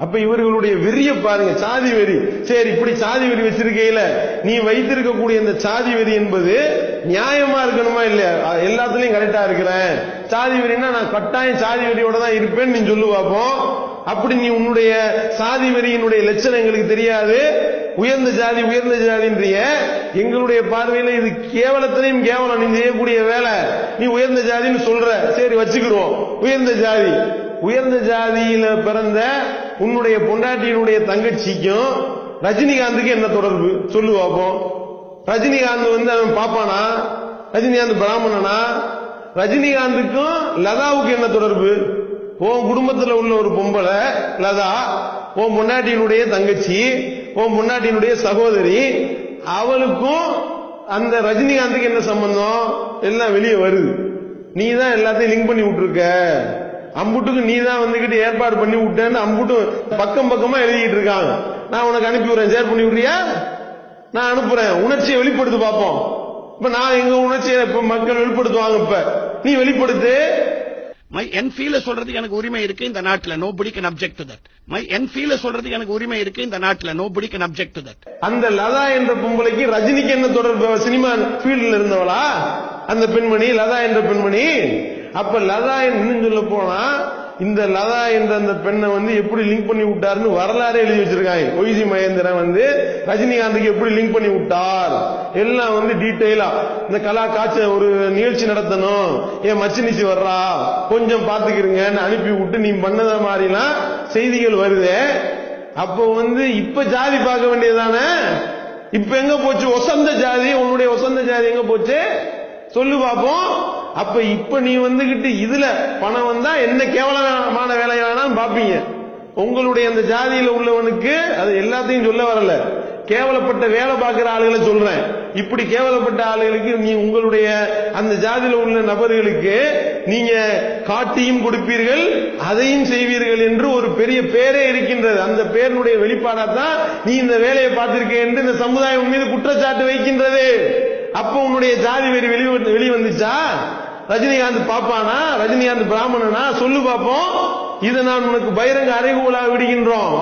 அப்ப இவர்களுடைய வெறிய பாருங்க, சாதி வெறி. சரி, இப்படி சாதி வெறி வச்சிருக்கையில நீ வைத்திருக்கக்கூடிய இந்த சாதி வெறி என்பது நியாயமா இருக்கணுமா இல்லையா? எல்லாத்துலயும் கரெக்டா இருக்கிறேன், சாதி வெறினா நான் கட்டாயம் சாதி வெறியோட தான் இருப்பேன்னு நீ சொல்லு பார்ப்போம். அப்படி நீ உன்னுடைய சாதி வெறியினுடைய லட்சணம் எங்களுக்கு தெரியாது, உயர்ந்த ஜாதி உயர்ந்த ஜாதின்றிய. எங்களுடைய பார்வையில இது கேவலத்திலையும் கேவலம். நீ செய்யக்கூடிய வேலை, நீ உயர்ந்த ஜாதின்னு சொல்ற, சரி வச்சுக்கிறோம். உயர்ந்த ஜாதி, உயர்ந்த ஜாதியில பிறந்த உன்னுடைய பொண்டாட்டியினுடைய தங்கச்சிக்கும் ரஜினிகாந்துக்கு என்ன தொடர்பு சொல்லு பார்ப்போம். ரஜினிகாந்த் அவன் பாப்பானா? ரஜினிகாந்த் பிராமணனா? ரஜினிகாந்துக்கும் லதாவுக்கு என்ன தொடர்பு? உன் குடும்பத்தில் உள்ள ஒரு பொம்பளை லதா, உன் பொண்டாட்டியினுடைய தங்கச்சி, உன் பொண்டாட்டியினுடைய சகோதரி, அவளுக்கும் அந்த ரஜினிகாந்துக்கு என்ன சம்பந்தம்? எல்லாம் வெளியே வருது. நீ தான் எல்லாத்தையும் லிங்க் பண்ணி விட்டுருக்க. அம்புட்டுக்கு நீ தான் ஏற்பாடு பண்ணி விட்டேன்னு அம்புட்டு பக்கம் பக்கமா எழுதிட்டு இருக்காங்க. நான் உனக்கு அனுப்பி விடுறேன், ஷேர் பண்ணி விடுறியா? நான் அனுப்புறேன். உணர்ச்சியை வெளிப்படுத்து பார்ப்போம். இப்ப நான் எங்க உணர்ச்சியை இப்ப மக்கள் வெளிப்படுத்துவாங்க, இப்ப நீ வெளிப்படுத்து. மை என்ஃபீல சொல்றதுக்கு எனக்கு உரிமை இருக்கு இந்த நாட்டுல. nobody can object to that. My என்ஃபீல சொல்றதுக்கு எனக்கு உரிமை இருக்கு இந்த நாட்டுல. nobody can object to that. அந்த லதா என்ற பொம்பளைக்கு ரஜினிக்கு என்ன தொடர்பு? சினிமா ஃபீல்ட்ல இருந்தவளா அந்த பெண்மணி, லதா என்ற பெண்மணி? அப்ப லதா இன்னும் சொல்ல போனா இந்த லதா என்ற அந்த பெண்ணை எப்படி லிங்க் பண்ணி விட்டாருன்னு வரலாறு எழுதி வச்சிருக்காங்க. ஒய்சி மகேந்திரன் ரஜினிகாந்துக்கு எப்படி லிங்க் பண்ணி விட்டார் எல்லாம் டீட்டெயிலா. இந்த கலா காட்சி ஒரு நிகழ்ச்சி நடத்தணும், என் மச்சினிச்சு வர்றா கொஞ்சம் பாத்துக்கிறீங்கன்னு அனுப்பி விட்டு நீ பண்ணத மாதிரிலாம் செய்திகள் வருது. அப்போ இப்ப ஜாதி பார்க்க வேண்டியதானே? இப்ப எங்க போச்சு ஒசந்த ஜாதி? உன்னுடைய ஒசந்த ஜாதி எங்க போச்சு சொல்லு பாப்போம். அப்ப இப்ப நீ இதுல பணம் வந்தா என்ன கேவலமான வேலையை வேணாலும் பாப்பீங்க. உங்களுடைய அந்த ஜாதியில உள்ளவனுக்கு அது எல்லாத்தையும் சொல்ல வரல, கேவலப்பட்ட வேலை பார்க்கிற ஆளுகளை சொல்றேன். இப்படி கேவலப்பட்ட ஆளுகளுக்கு நீ உங்களுடைய அந்த ஜாதியில உள்ள நபர்களுக்கு நீங்க காட்டியும் கொடுப்பீர்கள், அதையும் செய்வீர்கள் என்று ஒரு பெரிய பேரே இருக்கின்றது. அந்த பேருடைய வெளிப்பாடாதான் நீ இந்த வேலையை பார்த்திருக்க என்று இந்த சமுதாயம் மீது குற்றச்சாட்டு வைக்கின்றது. அப்ப உன்னுடைய ஜாதி வெறி வெளிவந்துச்சா? ரஜினிகாந்த் பாப்பானா? ரஜினிகாந்த் பிராமணனா? சொல்லு பாப்போம். இதை நான் உனக்கு பகிரங்க அறைகூலா விடுகின்றோம்.